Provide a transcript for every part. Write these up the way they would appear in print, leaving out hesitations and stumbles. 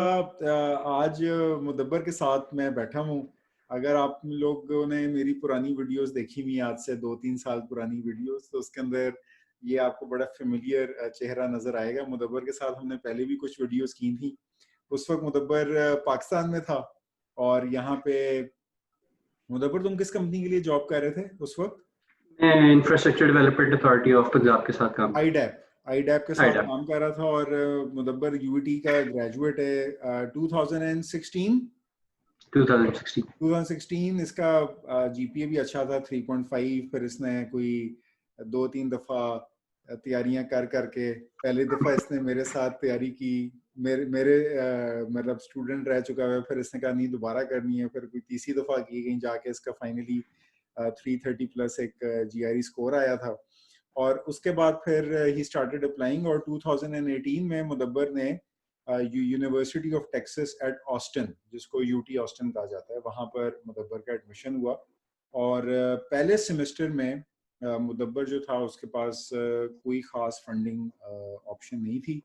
आज मुदब्बर के साथ मैं बैठा हूँ। अगर आप लोगों ने मेरी पुरानी वीडियोस देखी हुई आज से 2-3 साल पुरानी वीडियोस, तो उसके अंदर ये आपको बड़ा फेमिलियर चेहरा नजर आएगा। मुदब्बर के साथ हमने पहले भी कुछ वीडियोस की थी। उस वक्त मुदब्बर पाकिस्तान में था और यहाँ पे मुदब्बर, तुम किस कंपनी के लिए जॉब कर रहे थे उस वक्त? मैं infrastructure development authority of Punjab के साथ काम आईडैप के साथ IDAP। काम कर रहा था। और मुदब्बर यूईटी का ग्रेजुएट है 2016। 2016 इसका जीपीए भी अच्छा था, 3.5। फिर इसने कोई 2-3 दफा तैयारियां कर करके, पहली दफा इसने मेरे साथ तैयारी की, मेरे मतलब स्टूडेंट रह चुका है। फिर इसने कहा नहीं दोबारा करनी है, फिर कोई तीसरी दफा की, कहीं जाके इसका फाइनली 330 प्लस एक जीआरई स्कोर आया था। और उसके बाद फिर ही स्टार्टेड अप्लाइंग, और 2018 में मुदब्बर ने university of Texas at Austin, जिसको यूटी ऑस्टिन कहा जाता है, वहाँ पर मुदब्बर का एडमिशन हुआ। और पहले सेमेस्टर में मुदब्बर जो था उसके पास कोई ख़ास फंडिंग ऑप्शन नहीं थी,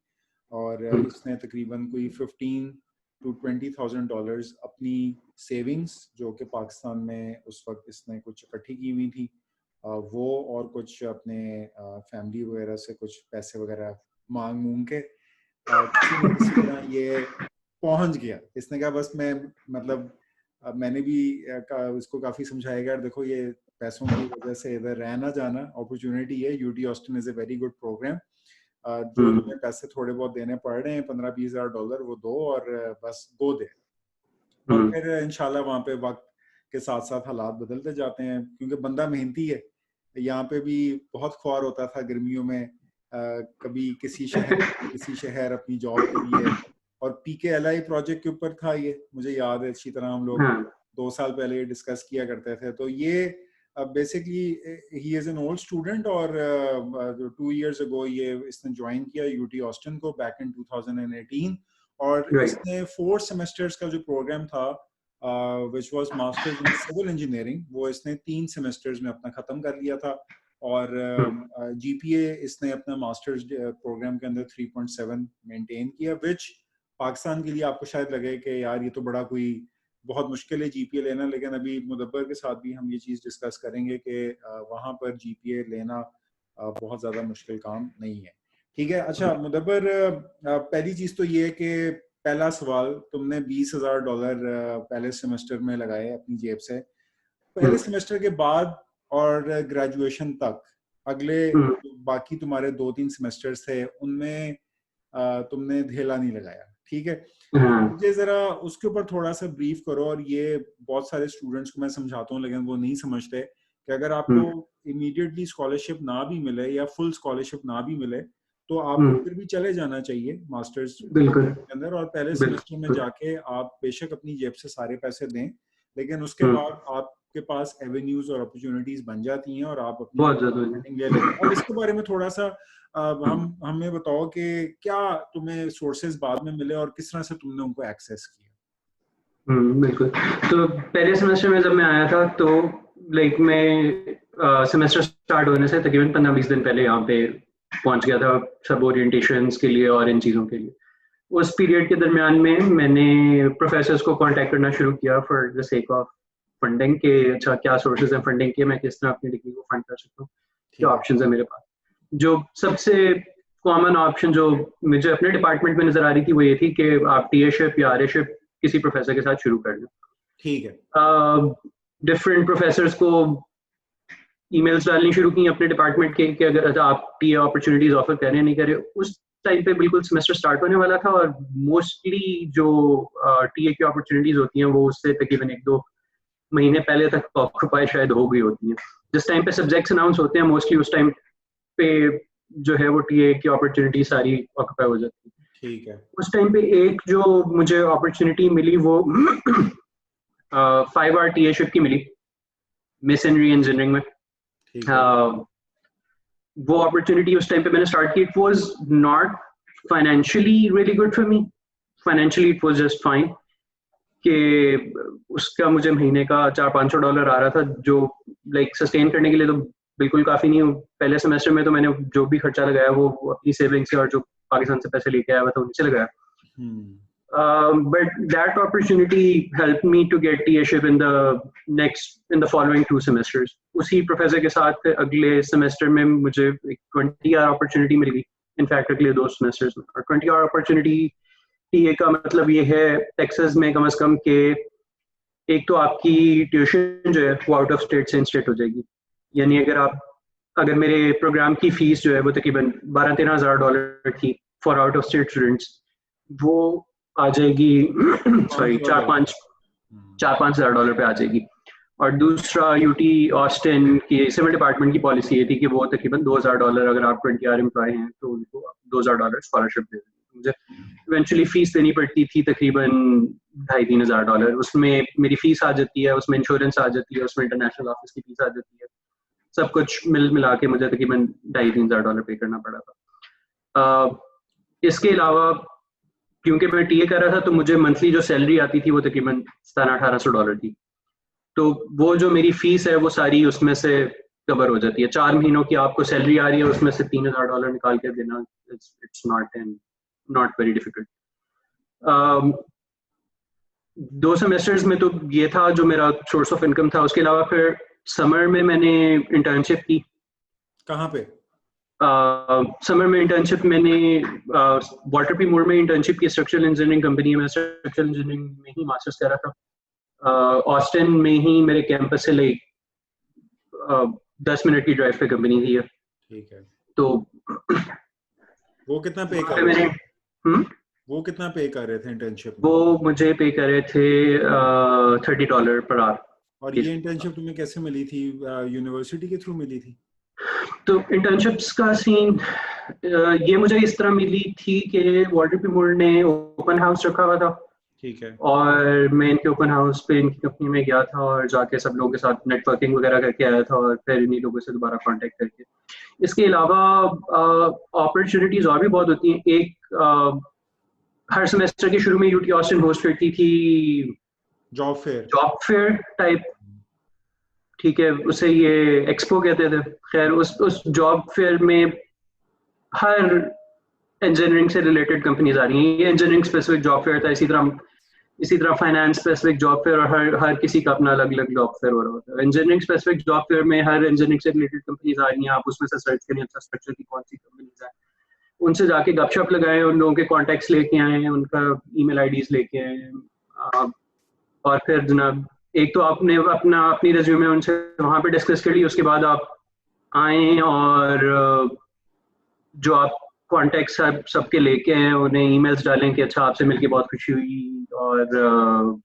और इसने तकरीबन कोई $15,000 to $20,000 अपनी सेविंग्स, जो कि पाकिस्तान में उस वक्त इसने कुछ इकट्ठी की हुई थी, वो और कुछ अपने फैमिली वगैरह से कुछ पैसे वगैरह मांग के किसी न किसी तरह ये पहुंच गया। इसने कहा बस मैं, मतलब मैंने भी इसको काफ़ी समझाया गया, देखो ये पैसों की वजह से इधर रह ना जाना, अपॉर्चुनिटी है। UT Austin is a very good program. जो तुम्हें पैसे थोड़े बहुत देने पड़ रहे हैं, $15-20 हज़ार वो दो, और बस गो दे। और फिर इंशाल्लाह वहाँ पे वक्त के साथ साथ हालात बदलते जाते हैं, क्योंकि बंदा मेहनती है। यहाँ पे भी बहुत ख्वार होता था गर्मियों में, कभी किसी शहर अपनी जॉब के लिए। और PKLI प्रोजेक्ट के ऊपर था ये, मुझे याद है अच्छी तरह, हम लोग 2 साल पहले डिस्कस किया करते थे। तो ये बेसिकली ही इज एन ओल्ड स्टूडेंट, और 2 years ago ये इसने ज्वाइन किया यूटी ऑस्टिन को बैक इन 2018। और इसने 4 सेमेस्टर्स का जो प्रोग्राम था which was masters in civil engineering, वो इसने 3 सेमेस्टर्स में अपना ख़त्म कर लिया था। और जीपीए इसने अपना मास्टर्स प्रोग्राम के अंदर 3.7 मेंटेन किया, विच पाकिस्तान के लिए आपको शायद लगे कि यार ये तो बड़ा कोई बहुत मुश्किल है जीपीए लेना, लेकिन अभी मुदब्बर के साथ भी हम ये चीज़ डिस्कस करेंगे कि वहाँ पर जीपीए लेना बहुत ज़्यादा मुश्किल काम नहीं है। ठीक है, अच्छा मुदब्बर, पहली चीज़ तो ये है कि पहला सवाल, तुमने $20,000 पहले सेमेस्टर में लगाए अपनी जेब से। पहले सेमेस्टर के बाद और ग्रेजुएशन तक अगले बाकी तुम्हारे 2-3 सेमेस्टर्स थे, उनमें तुमने ढेला नहीं लगाया, ठीक है? मुझे जरा उसके ऊपर थोड़ा सा ब्रीफ करो। और ये बहुत सारे स्टूडेंट्स को मैं समझाता हूँ, लेकिन वो नहीं समझते कि अगर आपको इमीडिएटली स्कॉलरशिप ना भी मिले या फुल स्कॉलरशिप ना भी मिले, तो आपको फिर भी चले जाना चाहिए मास्टर्स के अंदर, और पहले सेमेस्टर में जाके आप बेशक अपनी जेब से सारे पैसे दें, लेकिन उसके बाद आपके पास एवेन्यूज और अपॉर्चुनिटीज बन जाती हैं, और आप अपनी फंडिंग ले लेते हैं। अब इसके बारे में थोड़ा सा हमें बताओ कि क्या तुम्हें सोर्सेज बाद में मिले और किस तरह से तुमने उनको एक्सेस किया? बिल्कुल। तो पहले सेमेस्टर में जब मैं आया था, तो लाइक मैं सेमेस्टर स्टार्ट होने से तकरीबन 15-20 दिन पहले यहाँ पे पहुँच गया था, सब ओरिएंटेशंस के लिए और इन चीज़ों के लिए। उस पीरियड के दरमियान में मैंने प्रोफेसर्स को कांटेक्ट करना शुरू किया for the sake of funding के, अच्छा क्या सोर्सेज हैं फंडिंग के, मैं किस तरह अपनी डिग्री को फंड कर सकता हूँ, क्या ऑप्शंस है मेरे पास। जो सबसे कॉमन ऑप्शन जो मुझे अपने डिपार्टमेंट में नजर आ रही थी, वो ये थी कि आप टीएशिप या आरएशिप किसी प्रोफेसर के साथ शुरू कर लें। ठीक है। डिफरेंट प्रोफेसर्स को ईमेल्स डालनी शुरू की अपने डिपार्टमेंट के कि अगर आप टीए अपॉर्चुनिटीज ऑफर कर रहे हैं नहीं कर रहे। उस टाइम पे बिल्कुल सेमेस्टर स्टार्ट होने वाला था, और मोस्टली जो टीए की अपॉर्चुनिटीज होती हैं वो उससे तकरीबन 1-2 महीने पहले तक ऑक्यूपाई शायद हो गई होती हैं। जिस टाइम पे सब्जेक्ट्स अनाउंस होते हैं मोस्टली उस टाइम पे जो है वो टीए की अपॉर्चुनिटी सारी ऑक्यूपाई हो जाती है। ठीक है। उस टाइम पे एक जो मुझे अपॉर्चुनिटी मिली वो 5 hour टीएशिप की मिली मेसनरी इंजीनियरिंग में। वो अपॉर्चुनिटी उस टाइम पे मैंने स्टार्ट की। It was not financially really good for me, financially it was just fine कि उसका मुझे महीने का $400-500 आ रहा था, जो लाइक सस्टेन करने के लिए तो बिल्कुल काफी नहीं। पहले सेमेस्टर में तो मैंने जो भी खर्चा लगाया वो अपनी सेविंग से और जो पाकिस्तान से पैसे लेके आया हुआ था उनसे लगाया। But that opportunity helped me to get TA-ship in the following 2 semesters. उसी प्रोफेसर के साथ फिर अगले सेमेस्टर में मुझे एक 20 hour अपॉर्चुनिटी मिल गई, इनफैक्ट अगले 2 सेमेस्टर्स में। और 20 hour अपॉर्चुनिटी टीए का मतलब ये है टेक्सास में कम से कम के एक तो आपकी ट्यूशन जो है वो आउट ऑफ स्टेट से इन स्टेट हो जाएगी, यानी अगर मेरे प्रोग्राम की फीस जो है वो तकरीबन $12-13 हज़ार थी for out of state students, वो आ जाएगी सॉरी $4-5 हज़ार पे आ जाएगी। और दूसरा यूटी ऑस्टिन की सिविल डिपार्टमेंट की पॉलिसी ये थी कि वो तकरीबन $2,000 अगर आप 20 hour एम्प्लॉय हैं तो उनको $2,000 स्कॉलरशिप दे देंगे। मुझे इवेंचुअली फीस देनी पड़ती थी तकरीबन $2,500-3 हज़ार, उसमें मेरी फीस आ जाती है, उसमें इंश्योरेंस आ जाती है, उसमें इंटरनेशनल ऑफिस की फीस आ जाती है, सब कुछ मिला के मुझे तकरीबन $2,500-3 हज़ार पे करना पड़ा था। इसके अलावा क्योंकि मैं टीए कर रहा था तो मुझे मंथली जो सैलरी आती थी वो तकरीबन $1,700-1,800 थी, तो वो जो मेरी फीस है वो सारी उसमें से कवर हो जाती है। 4 महीनों की आपको सैलरी आ रही है, उसमें से $3,000 निकाल के देना it's not very difficult. 2 semesters में तो ये था जो मेरा सोर्स ऑफ इनकम था। उसके अलावा फिर समर में मैंने इंटर्नशिप की। कहाँ पे? समर में इंटर्नशिप मैंने वाटर पी मोर में इंटर्नशिप की, स्ट्रक्चरल इंजीनियरिंग कंपनी में, स्ट्रक्चरल इंजीनियरिंग में ही मास्टर्स कर रहा था। ऑस्टिन में ही मेरे कैंपस से 10 मिनट की ड्राइव पे कंपनी थी। ठीक है। तो वो कितना पे कर रहे थे? वो कितना पे कर रहे थे इंटर्नशिप में? वो मुझे पे कर रहे थे $30 पर आवर। और ये इंटर्नशिप तुम्हें कैसे मिली थी? यूनिवर्सिटी के थ्रू मिली थी? तो इंटर्नशिप्स का सीन ये मुझे इस तरह मिली थी कि वाटर पी मोर ने ओपन हाउस रखा हुआ था। ठीक है। और मैं इनके ओपन हाउस पे इनकी कंपनी में गया था और जाके सब लोगों के साथ नेटवर्किंग वगैरह करके आया था और फिर इन्हीं लोगों से दोबारा कांटेक्ट करके। इसके अलावा अपॉर्चुनिटीज और भी बहुत होती हैं। एक हर सेमेस्टर के शुरू में यूटी ऑस्टिन होस्ट करती थी जॉब फेयर टाइप, ठीक है, उसे ये एक्सपो कहते थे। खैर उस जॉब फेयर में हर इंजीनियरिंग से रिलेटेड कंपनीज आ रही हैं। ये इंजीनियरिंग स्पेसिफिक जॉब फेयर था। इसी तरह फाइनेंस स्पेसिफिक जॉब फेयर और हर किसी का अपना अलग अलग जॉब फेयर हो रहा होता है। इंजीनियरिंग स्पेसिफिक जॉब फेयर में हर इंजीनियरिंग से रिलेटेड कंपनीज आ रही हैं। आप उसमें से सर्च करें अच्छा स्ट्रक्चर की कौन सी कंपनीज है, उनसे जाके गपशप लगाएं, उन लोगों के कॉन्टेक्ट्स लेके आए, उनका ईमेल आईडीज लेके आए, और फिर जनाब एक तो आपने अपनी रेज्यूमे उनसे वहाँ पे डिस्कस कर ली। उसके बाद आप आए और जो आप कॉन्टेक्ट सबके लेके हैं उन्हें ईमेल्स डालें कि अच्छा आपसे मिलके बहुत खुशी हुई, और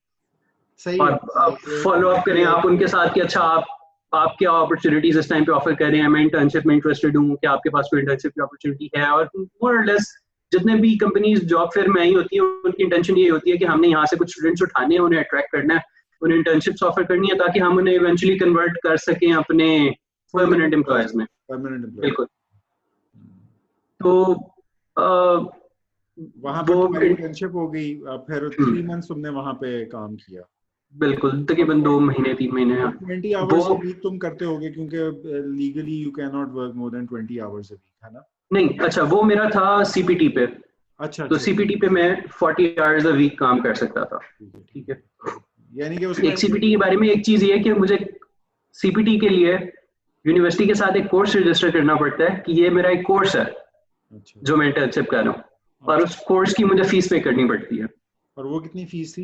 फॉलो अप करें आप उनके साथ कि अच्छा आप क्या अपॉर्चुनिटीज इस टाइम पे ऑफर कर रहे हैं, मैं इंटर्नशिप में इंटरेस्टेड हूँ, क्या आपके पास कोई इंटर्नशिप की अपॉर्चुनिटी है। और मोर और लेस जितने भी कंपनीज जॉब फेयर में आई होती है उनकी इंटेंशन ये होती है कि हमने यहाँ से कुछ स्टूडेंट्स उठाने हैं, उन्हें अट्रैक्ट करना है, उन्हें इंटर्नशिप्स ऑफर करनी है ताकि हम उन्हें इवेंचुअली कन्वर्ट कर सकें अपने परमानेंट एम्प्लॉयज में। बिल्कुल। तो वहाँ पर इंटर्नशिप हो गई, फिर 3 months तुमने वहाँ पे काम किया? बिल्कुल, तकरीबन 2 महीने 3 महीने। 20 hours a week तुम करते होगे क्योंकि legally you can not work more than 20 hours a week, है ना? नहीं, अच्छा वो मेरा था सीपीटी पे। अच्छा, तो सीपीटी पे मैं 40 hours a week काम कर सकता था। ठीक है। यानी कि उसमें एक सीपीटी के बारे में एक चीज ये है कि मुझे सीपीटी के लिए यूनिवर्सिटी के साथ एक कोर्स रजिस्टर करना पड़ता है कि ये मेरा एक कोर्स है जो मैं इंटर्नशिप कर रहा हूँ, और उस कोर्स की मुझे फीस पे करनी पड़ती है। और वो कितनी फीस थी?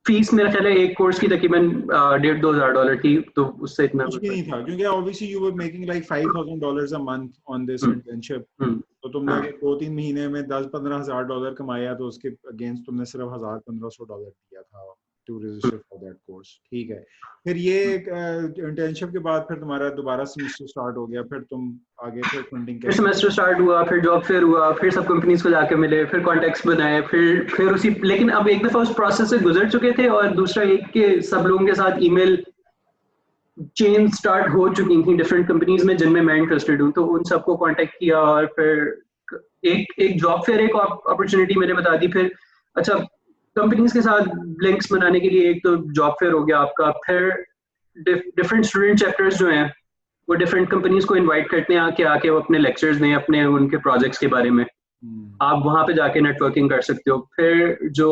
फीस मेरा ख्याल है एक कोर्स की तकरीबन $1,500-2 हज़ार थी, तो उससे इतना कुछ भी नहीं था क्योंकि obviously you were making like $5,000 a month on this internship। तो तुमने अगर 2-3 महीने में $10-15 हज़ार कमाया तो उसके अगेंस्ट तुमने सिर्फ $1,000-1,500 दिया था to register for that course। ठीक है। फिर ये इंटर्नशिप के बाद फिर तुम्हारा दोबारा सेमेस्टर स्टार्ट हो गया, फिर तुम आगे फिर फंडिंग फिर सेमेस्टर स्टार्ट हुआ, फिर जॉब फेयर हुआ, फिर सब कंपनीज को जाके मिले, फिर कॉन्टेक्ट्स बनाए, फिर उसी, लेकिन अब एक दफा उस प्रोसेस से गुजर चुके थे और दूसरा एक के सब लोगों के साथ ईमेल चेन स्टार्ट हो चुकी थी डिफरेंट कंपनीज में जिनमें मैं इंटरेस्टेड हूँ, तो उन सबको कांटेक्ट किया और फिर एक जॉब फेयर एक अपॉर्चुनिटी मैंने बता दी। फिर अच्छा कंपनीज के साथ लिंक्स बनाने के लिए एक तो जॉब फेयर हो गया आपका, फिर डिफरेंट स्टूडेंट चैप्टर्स जो हैं वो डिफरेंट कंपनीज को इनवाइट करते हैं आके वो अपने लेक्चर्स दें अपने उनके प्रोजेक्ट्स के बारे में। आप वहां पे जाके नेटवर्किंग कर सकते हो। फिर जो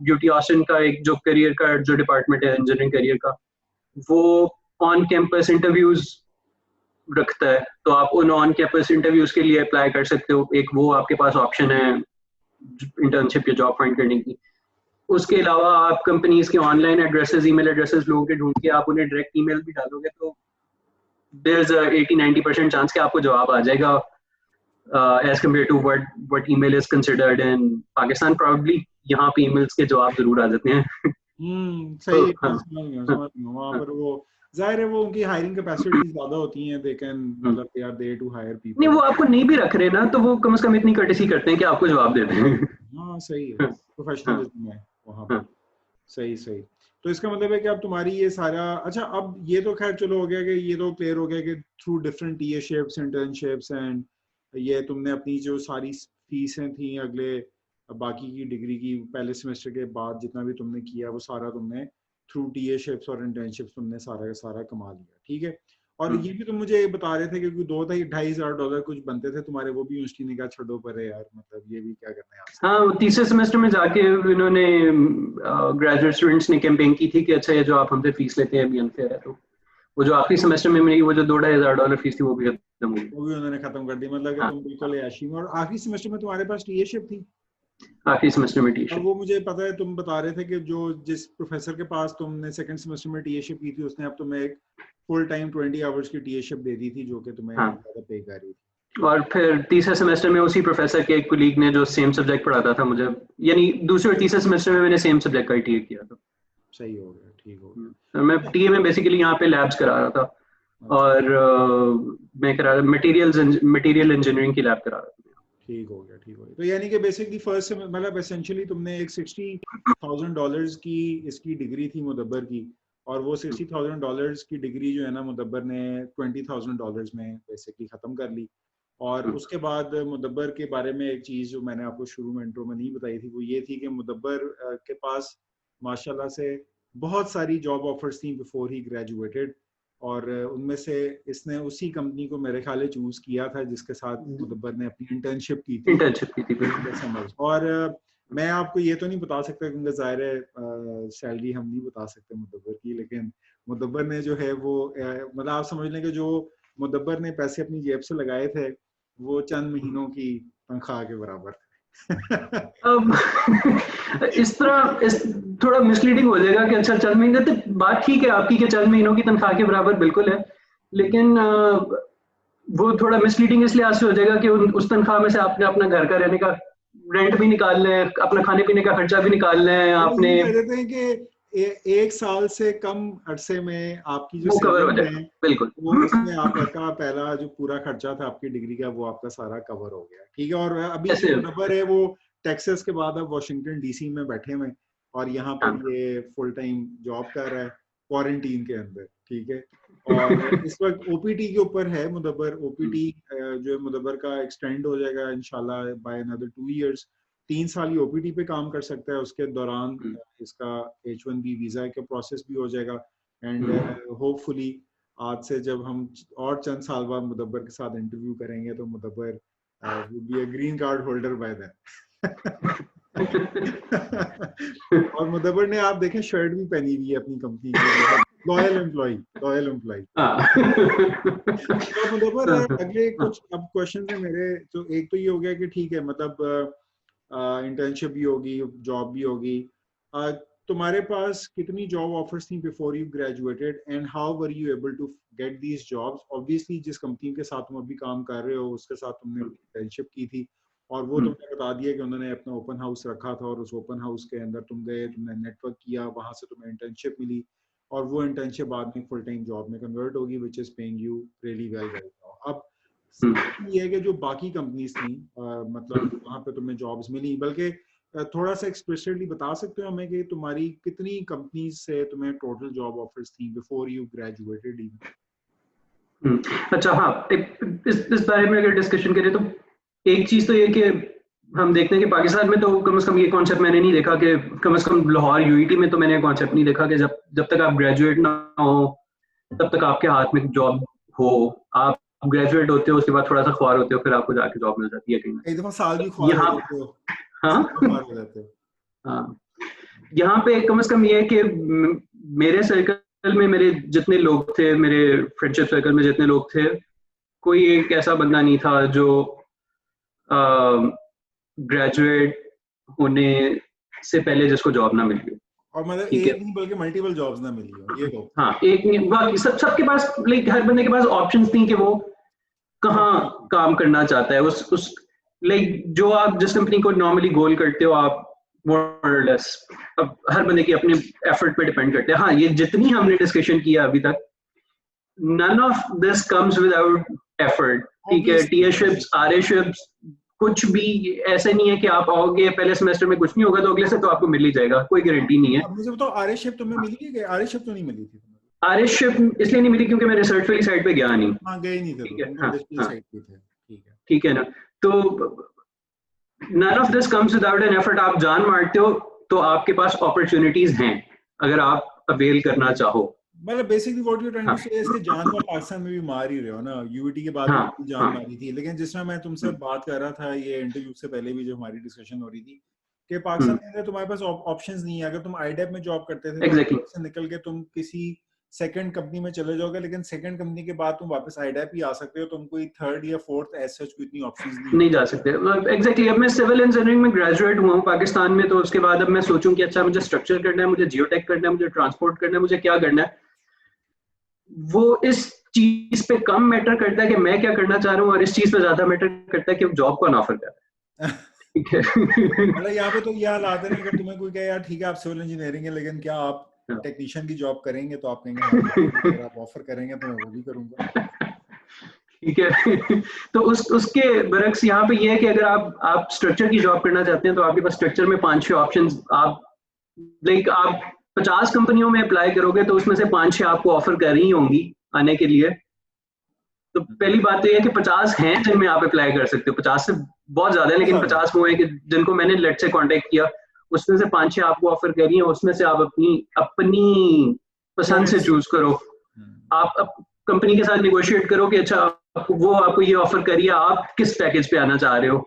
यूटी ऑस्टिन का एक जो करियर का जो डिपार्टमेंट है इंजीनियरिंग करियर का, वो ऑन कैंपस इंटरव्यूज रखता है, तो आप उन ऑन कैंपस इंटरव्यूज के लिए अप्लाई कर सकते हो। एक वो आपके पास ऑप्शन है इंटर्नशिप या जॉब फाइंड करने की। उसके अलावा आप कंपनीज के ऑनलाइन एड्रेसेस, ईमेल एड्रेसेस लोगों के ढूंढ के आप उन्हें डायरेक्ट ईमेल भी डालोगे तो देयर इज 80-90% चांस कि आपको जवाब आ जाएगा, as compare to what email is considered in Pakistan. Probably यहाँ पे ईमेल्स के जवाब जरूर आ जाते हैं। सही, समझ गया। वहाँ पर वो जाहिर है वो उनकी हायरिंग कैपेसिटी ज्यादा होती है, दे कैन मतलब they are there to hire people. नहीं, वो आपको नहीं भी रख रहे ना तो वो कम से कम इतनी कर्टेसी करते हैं कि आपको जवाब देते हैं। हाँ सही है, प्रोफेशनलिज्म है वहाँ पर। सही सही। तो इसका मतलब है कि अब तुम्हारी ये सारा, अच्छा अब ये तो खैर चलो हो गया कि ये तो क्लियर हो गया कि थ्रू डिफरेंट टीएशिप्स, इंटर्नशिप्स एंड ये तुमने अपनी जो सारी फीसें थी अगले बाकी की डिग्री की पहले सेमेस्टर के बाद जितना भी तुमने किया वो सारा तुमने थ्रू टीएशिप्स और इंटर्नशिप्स तुमने सारा का सारा कमा लिया, ठीक है। और ये भी तुम मुझे बता रहे थे कि $2,500 कुछ बनते थे तुम्हारे, वो भी यूनिवर्सिटी ने कहा छोड़ो पर यार, मतलब ये भी क्या करना है आपसे। हाँ, तीसरे सेमेस्टर में जाके इन्होंने ग्रेजुएट स्टूडेंट्स ने कैंपेन की थी कि अच्छा ये जो आप हमसे फीस लेते हैं अभी अनफेयर है, तो वो जो आखिरी सेमेस्टर में मेरी वो जो $2,500 फीस थी वो भी खत्म हो गई। वो भी उन्होंने खत्म कर दी, मतलब कि तुम बिल्कुल ऐशी में। और आखिरी सेमेस्टर में तुम्हारे पास टीएशिप थी? आखिरी सेमेस्टर में अब टीएशिप। वो मुझे पता है, तुम बता रहे थे कि जो जिस प्रोफेसर के पास तुमने सेकंड सेमेस्टर में टीएशिप की थी उसने अब तुम्हें एक फुल टाइम 20 आवर्स की टीएशिप दे दी थी जो कि तुम्हें ज्यादा पे कर रही थी। और फिर तीसरे सेमेस्टर में उसी प्रोफेसर के एक कोलीग ने जो सेम सब्जेक्ट पढ़ाता था मुझे, यानी दूसरे और तीसरे सेमेस्टर में मैंने सेम सब्जेक्ट का ही टीए किया था। सही हो गया, ठीक हो गया। तो मैं टीए में बेसिकली यहाँ पे लैब्स करा रहा था और मैं करा मटेरियल इंजीनियरिंग की लैब करा रहा था। ठीक हो गया, ठीक हो गया। तो यानी कि बेसिकली फर्स्ट मतलब एसेंशियली तुमने एक $60,000 की इसकी डिग्री थी मुदब्बर की, और वो $60,000 की डिग्री जो है ना मुदब्बर ने $20,000 में बेसिकली ख़त्म कर ली। और उसके बाद मुदब्बर के बारे में एक चीज़ जो मैंने आपको शुरू में इंट्रो में नहीं बताई थी वो ये थी कि मुदब्बर के पास माशाल्लाह से बहुत सारी जॉब ऑफर्स थी बिफोर ही ग्रेजुएटेड, और उनमें से इसने उसी कंपनी को मेरे ख्याल चूज किया था जिसके साथ मुदब्बर ने अपनी इंटर्नशिप की थी। और मैं आपको ये तो नहीं बता सकता क्योंकि जाहिर है सैलरी हम नहीं बता सकते मुदब्बर की, लेकिन मुदब्बर ने जो है वो मतलब आप समझ लें कि जो मुदब्बर ने पैसे अपनी जेब से लगाए थे वो चंद महीनों की तनख्वाह के बराबर थे। इस तरह थोड़ा मिसलीडिंग हो जाएगा कि अच्छा चंद महीने, तो बात ठीक है आपकी कि चंद महीनों की तनख्वाह के बराबर बिल्कुल है, लेकिन वो थोड़ा मिसलीडिंग इसलिए आज से हो जाएगा कि उस तनख्वाह में से आपने अपना घर का रहने का रेंट भी निकालना है, अपना खाने पीने का खर्चा भी निकालना है, आपने कहते हैं कि एक साल से कम अरसे में आपकी जो कवर हो सेविंग जाए, है बिल्कुल वो उसमें आपका पहला जो पूरा खर्चा था आपकी डिग्री का वो आपका सारा कवर हो गया, ठीक है। और अभी जो नंबर है वो टेक्सास के बाद अब वाशिंगटन डीसी में बैठे हुए और यहाँ पर ये फुल टाइम जॉब कर रहा है क्वारंटीन के अंदर, ठीक है। और इस वक्त ओपीटी के ऊपर है मुदब्बर। ओपीटी जो है मुदब्बर का एक्सटेंड हो जाएगा इंशाल्लाह बाय अनदर 2 इयर्स। 3 साल ये ओपीटी पे काम कर सकता है, उसके दौरान इसका H1B वीजा का प्रोसेस भी हो जाएगा। एंड होपफुली आज से जब हम और चंद साल बाद मुदब्बर के साथ इंटरव्यू करेंगे तो मुदब्बर would be a green card holder by then। और मुदब्बर ने आप देखें शर्ट भी पहनी हुई है अपनी कंपनी की, लॉयल एम्प्लॉय। तो मुदब्बर अगले कुछ अब क्वेश्चन है मेरे, तो एक तो ये हो गया कि ठीक है मतलब इंटर्नशिप भी होगी, जॉब भी होगी। तुम्हारे पास कितनी जॉब ऑफर्स थी before you graduated and how were you able to get these jobs? Obviously जिस कंपनी के साथ तुम अभी काम कर रहे हो उसके साथ तुमने इंटर्नशिप की थी और वो तुमने बता दिया कि उन्होंने अपना ओपन हाउस रखा था और उस ओपन हाउस के अंदर तुम गए, तुमने नेटवर्क किया, वहां से तुम्हें इंटर्नशिप मिली और वो इंटर्नशिप बाद में फुल टाइम जॉब में कन्वर्ट होगी which is paying you really well right now. अब ये है कि जो बाकी कंपनीज थी मतलब वहां पे तुम्हें जॉब्स मिली, बल्कि थोड़ा सा एक्सप्रेसिवली बता सकते हो हमें कि तुम्हारी कितनी कंपनीज से तुम्हें टोटल जॉब ऑफर्स थी बिफोर यू ग्रेजुएटेड इवन? अच्छा हाँ, इस बारे में अगर डिस्कशन करें तो एक चीज तो ये कि हम देखते हैं कि पाकिस्तान में तो कम से कम ये कॉन्सेप्ट मैंने नहीं देखा कि कम से कम लाहौर यूईटी में तो मैंने कॉन्सेप्ट नहीं देखा कि जब तक आप ग्रेजुएट ना हो तब तक आपके हाथ में जॉब हो, आप ग्रेजुएट होते हो, उसके बाद थोड़ा सा ख्वार होते हो, फिर आपको जाके जॉब मिल जाती है कहीं। एक दफा साल भी ख्वार हो यहाँ जाते हो, हाँ ख्वार हो जाते हो। हाँ, यहाँ पे कम से कम ये है कि मेरे सर्कल में मेरे जितने लोग थे, मेरे फ्रेंडशिप सर्कल में जितने लोग थे, कोई एक ऐसा बंदा नहीं था जो ग्रेजुएट होने से पहले जिसको जॉब ना मिली हो। और मतलब ठीक एक है, नहीं बल्कि मल्टीपल जॉब्स ना मिली हो, ये तो। हाँ एक नहीं, बाकी सबके पास, लाइक हर बंदे के पास ऑप्शंस थी कि वो कहाँ काम करना चाहता है। उस लाइक जो आप जिस कंपनी को नॉर्मली गोल करते हो आप, more or less, अब हर बंदे की अपने एफर्ट पे डिपेंड करते हैं। हाँ, ये जितनी हमने डिस्कशन किया अभी तक, none of this comes without effort। ठीक है, टीएशिप्स, आरएशिप्स, कुछ भी ऐसे नहीं है कि आप आओगे पहले सेमेस्टर में कुछ नहीं होगा तो अगले से तो आपको मिल ही जाएगा, कोई गारंटी नहीं है। अब मुझे बताओ, आरएशिप तुम्हें मिली है? आरएशिप तो नहीं मिली थी तुम्हें? आरएशिप इसलिए नहीं मिली क्योंकि मैं रिसर्च वाली साइड पे गया नहीं। हाँ, गए नहीं थे ठीक तो है, तुम हाँ इंडस्ट्रियल हाँ, साइड पे थे। ठीक है, ठीक है ना। तो none of this comes without an effort। आप जान मारते हो तो आपके पास अपॉर्चुनिटीज हैं अगर आप अवेल करना चाहो। मतलब basically what you trying to हाँ से इज कि जान तो पाकिस्तान में भी मार ही रहे हो ना, यूईटी के बाद हाँ भी जान हाँ, मारी थी। लेकिन जिस तरह मैं तुमसे बात कर रहा था ये इंटरव्यू से पहले भी, जब हमारी डिस्कशन हो रही थी, कि पाकिस्तान के अंदर तुम्हारे पास ऑप्शंस नहीं है। अगर तुम आईडेप में जॉब करते थे तो एग्जैक्टली, आईडेप से निकल के तुम किसी सेकंड कंपनी में चले जाओगे, लेकिन सेकंड कंपनी के बाद तुम वापस आईडेप ही आ सकते हो। तुम कोई थर्ड या फोर्थ एज सच कोई इतनी ऑप्शंस नहीं नहीं जा सकते। एग्जैक्टली, अब मैं सिविल इंजीनियरिंग में ग्रेजुएट हुआ हूँ पाकिस्तान में, तो उसके बाद अब मैं सोचूं कि अच्छा मुझे स्ट्रक्चर करना है, मुझे जियोटेक करना है, मुझे ट्रांसपोर्ट करना है, मुझे क्या करना है, वो इस चीज पे कम मैटर करता है कि मैं क्या करना चाह रहा हूँ, और इस चीज पे ज्यादा मैटर करता है कि जॉब कौन ऑफर कर रहा है। ठीक है। मतलब यहाँ पे तो ये हालात है ना, अगर तुम्हें कोई कहे यार ठीक है आप सिविल इंजीनियरिंग है लेकिन क्या आप टेक्नीशियन की जॉब करेंगे, तो आप कहेंगे हाँ बिल्कुल, अगर आप ऑफर करेंगे तो मैं वो भी करूंगा। ठीक है। तो उसके बरक्स यहाँ पे ये है कि अगर आप स्ट्रक्चर की जॉब करना चाहते हैं तो आपके पास स्ट्रक्चर में 5-6 ऑप्शंस, आप लाइक आप 50 कंपनियों में अप्लाई करोगे तो उसमें से 5-6 आपको ऑफर कर रही होंगी आने के लिए। तो पहली बात तो ये है कि 50 हैं जिनमें आप अप्लाई कर सकते हो। 50 से बहुत ज्यादा है, लेकिन 50 वो है कि जिनको मैंने लेट से कांटेक्ट किया, उसमें से 5-6 आपको ऑफर कर रही है, उसमें से आप अपनी अपनी पसंद से चूज करो। आप कंपनी के साथ निगोशिएट करो कि अच्छा वो आपको ये ऑफर करिए, आप किस पैकेज पे आना चाह रहे हो।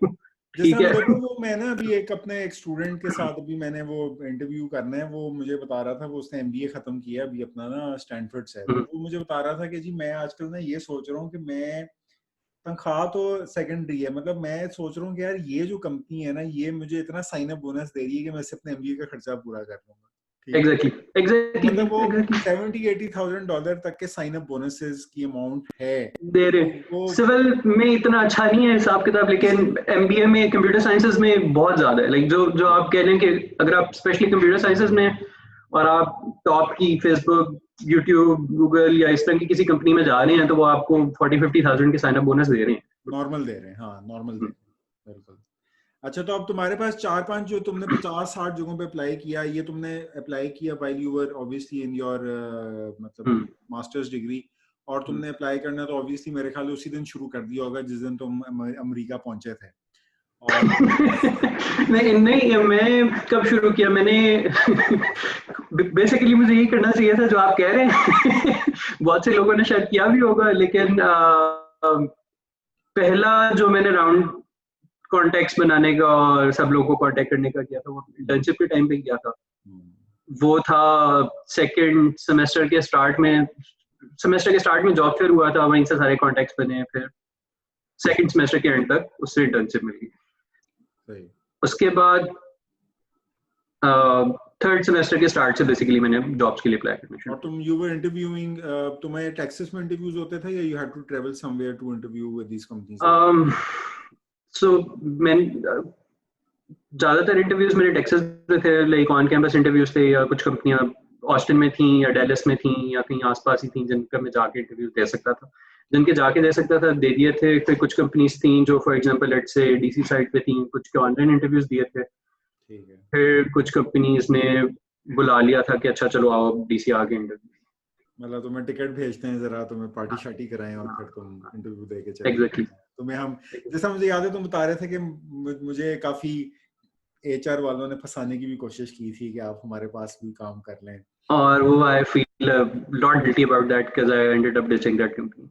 जिस ठीक तरह है। देखो, वो मैं ना अभी एक स्टूडेंट के साथ अभी मैंने वो इंटरव्यू करना है, वो मुझे बता रहा था, वो उसने एमबीए खत्म किया अभी अपना ना स्टैनफोर्ड से। तो वो मुझे बता रहा था कि जी मैं आजकल ना ये सोच रहा हूँ कि मैं, तनख्वाह तो सेकेंडरी है, मतलब मैं सोच रहा हूँ कि यार ये जो कंपनी है ना, ये मुझे इतना साइन अप बोनस दे रही है कि मैं अपने एमबीए का खर्चा पूरा कर लूंगा। ठीक है, एग्जैक्टली मतलब वो $70,000-80,000 तक के साइन अप बोनसेस की अमाउंट है। दे रहे। वो सिविल में इतना अच्छा नहीं है हिसाब किताब, लेकिन एमबीए में, कंप्यूटर साइंसेज में बहुत ज्यादा है। लाइक जो आप कह रहे हैं कि अगर आप स्पेशली कंप्यूटर साइंसेज में और आप टॉप की फेसबुक, यूट्यूब, गूगल या इस तरह की किसी कंपनी में जा रहे हैं तो वो आपको 40-50,000 के साइन अप बोनस दे रहे हैं। नॉर्मल दे रहे हैं, हाँ नॉर्मल दे रहे हैं, बिल्कुल। अच्छा, तो अब तुम्हारे पास 4-5 जो तुमने 50-60 जगहों पे अप्लाई किया, ये तुमने अप्लाई किया while you were obviously in your मतलब मास्टर्स डिग्री, और तुमने अप्लाई करना तो ऑब्वियसली मेरे ख्याल उसी दिन शुरू कर दिया होगा जिस दिन तुम अमेरिका पहुंचे थे। और नहीं नहीं, मैं कब शुरू किया मैंने, बेसिकली मुझे यही करना चाहिए था जो आप कह रहे हैं। बहुत से लोगों ने शायद किया भी होगा, लेकिन पहला जो मैंने राउंड कॉन्टेक्ट्स बनाने का और सब लोगों को कांटेक्ट करने का किया था वो इंटर्नशिप के टाइम पे किया था। वो था सेकंड सेमेस्टर के स्टार्ट में जॉब फेयर हुआ था, वहीं से सारे कॉन्टेक्ट्स बने। फिर सेकंड सेमेस्टर के एंड तक उससे इंटर्नशिप मिल गई। उसके बाद थर्ड सेमेस्टर के स्टार्ट से बेसिकली मैंने जॉब्स के लिए अप्लाई करना शुरू। और तुम यू वर इंटरव्यूइंग, तुम्हारे टेक्सास में इंटरव्यूज होते थे या you had to travel somewhere to interview with these companies? So मैं ज्यादातर इंटरव्यूज मेरे टेक्सास में थे, लाइक ऑन कैंपस इंटरव्यूज थे, या कुछ कंपनियां ऑस्टिन में थी या डेलस में थी या कहीं आसपास ही थी जिनका मैं जाके इंटरव्यू दे सकता था। जिनके जाके दे सकता था दे दिए थे। फिर कुछ कंपनीज थी जो फॉर एग्जांपल लेट से डीसी साइड पे थी, कुछ के ऑनलाइन इंटरव्यूज दिए थे। ठीक है। फिर कुछ कंपनीज ने बुला लिया था कि अच्छा चलो आओ डीसी आके इंटरव्यू, मतलब तुम्हें टिकट भेजते हैं जरा, तुम्हें पार्टी शार्टी कराएं और फिर तुम इंटरव्यू दे के चले। एग्जैक्टली। तुम्हें हम, जैसा मुझे याद है तुम बता रहे थे कि मुझे काफी एचआर वालों ने फंसाने की भी कोशिश की थी कि आप हमारे पास भी काम कर लें। और वो I feel lot guilty about that because I ended up ditching that company.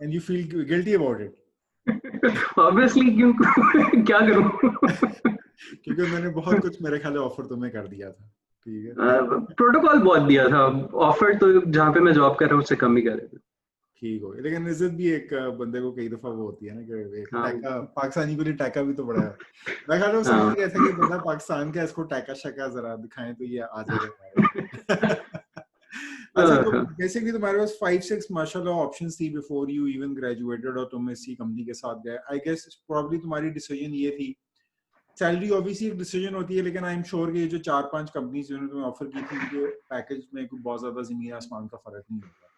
and you feel guilty about it. Obviously, क्यों क्या करूं? क्योंकि उन्होंने बहुत कुछ मेरे ख्याल ऑफर तुम्हें कर दिया था, ठीक है? प्रोटोकॉल बहुत दिया था, ऑफर तो जहाँ पे मैं जॉब कर रहा हूँ उससे कम ही कर रहे थे। ठीक हो, लेकिन इज्जत भी एक बंदे को कई दफा वो होती है ना कि एक टैका, पाकिस्तानी को टैका भी तो बड़ा है। मैं ख्याल में समझ गया था कि बंदा पाकिस्तान का, इसको टैका शका जरा दिखाएं तो ये आ जाएगा। अच्छा, तो बेसिकली तुम्हारे पास 5-6 माशाल्लाह ऑप्शंस थी बिफोर यू इवन ग्रेजुएटेड और तुम इसी कंपनी के साथ गए। आई गेस प्रॉब्ली तुम्हारी डिसीजन ये थी, सैलरी ऑब्वियसली एक डिसीजन होती है, लेकिन आई एम श्योर कि ये जो 4-5 कंपनीज जिन्होंने तुम्हें ऑफर की थी उनके पैकेज में कोई बहुत ज्यादा जमीन आसमान का फर्क नहीं होता।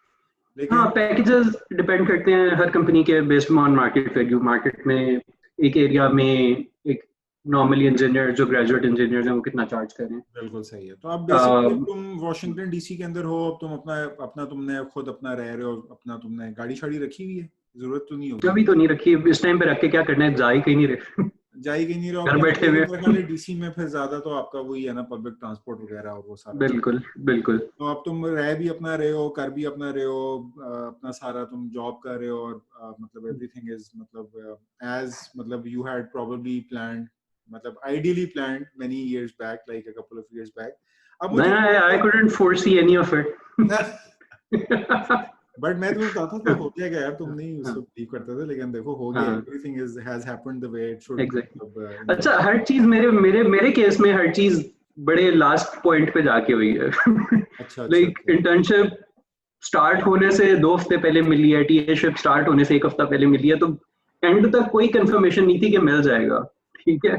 लेकिन हाँ, पैकेजेस डिपेंड करते हैं हर कंपनी के, based on market value. Market में एक एरिया में एक नॉर्मली इंजीनियर जो ग्रेजुएट इंजीनियर हैं वो कितना चार्ज करें। बिल्कुल सही है। तो अब बेसिकली तुम वॉशिंगटन डीसी के अंदर हो, अब तुम अपना तुमने खुद अपना रह रहे हो, अपना तुमने गाड़ी शाड़ी रखी हुई है? जरूरत तो नहीं होगी अभी तो नहीं रखी, इस टाइम पे रख के क्या करना है, जा ही कहीं नहीं रहे, जाएगी नहीं रहा घर बैठे हुए। डीसी में फिर ज्यादा तो आपका वही है ना, पब्लिक ट्रांसपोर्ट वगैरह और वो सारा। बिल्कुल बिल्कुल। तो अब तुम रह भी अपना रहे हो, कर भी अपना रहे हो, अपना सारा तुम जॉब कर रहे हो, और मतलब एवरीथिंग इज मतलब एज मतलब यू हैड प्रोबेबली प्लान्ड, मतलब ideally planned many years back, like a couple of years back. अब मुझे I couldn't foresee any of it. But मैं तुम्हें बताता तो हो जाएगा यार, तुम नहीं उसको बिलीव करते थे, लेकिन देखो हो गया, everything is has happened the way it should. अच्छा, हर चीज मेरे केस में हर चीज बड़े लास्ट पॉइंट पे जाके हुई है। अच्छा, लाइक इंटर्नशिप स्टार्ट होने से 2 हफ्ते पहले मिली है, टीएशिप स्टार्ट होने से 1 हफ्ता पहले मिली है, तो एंड तक कोई कंफर्मेशन नहीं थी कि मिल जाएगा, ठीक है?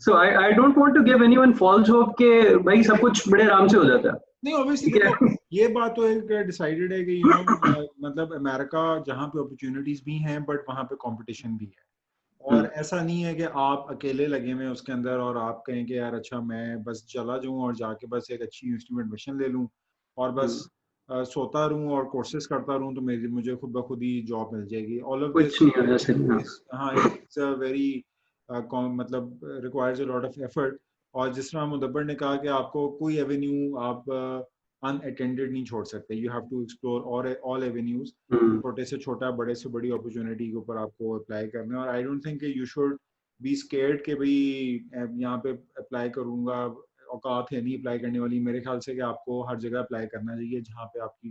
So I don't want to give anyone false hope कि भाई सब कुछ बड़े आराम से हो जाता है। नहीं, ऑब्वियसली देखो ये बात तो एक डिसाइडेड है कि यू नो मतलब अमेरिका जहाँ पे अपॉर्चुनिटीज भी हैं बट वहाँ पे कंपटीशन भी है, और ऐसा नहीं है कि आप अकेले लगे हुए उसके अंदर और आप कहें कि यार अच्छा मैं बस चला जाऊँ और जाके बस एक अच्छी यूनिवर्सिटी में एडमिशन ले लूँ और बस सोता रहूँ और कोर्सेज करता रहूँ तो मुझे खुद ब खुद ही जॉब मिल जाएगी। ऑल ऑफ दिस हाँ इट्स अ वेरी मतलब requires a lot of effort. और जिस तरह मुदब्बर ने कहा कि आपको कोई एवेन्यू आप अनअटेंडेड नहीं छोड़ सकते, यू हैव टू एक्सप्लोर और ऑल एवेन्यूज, छोटे से छोटा बड़े से बड़ी अपॉर्चुनिटी के ऊपर आपको अप्लाई करना है। और आई don't think you should be scared कि भाई यहाँ पे अप्लाई करूंगा, औकात है नहीं अप्लाई करने वाली। मेरे ख्याल से कि आपको हर जगह अप्लाई करना चाहिए जहाँ पे आपकी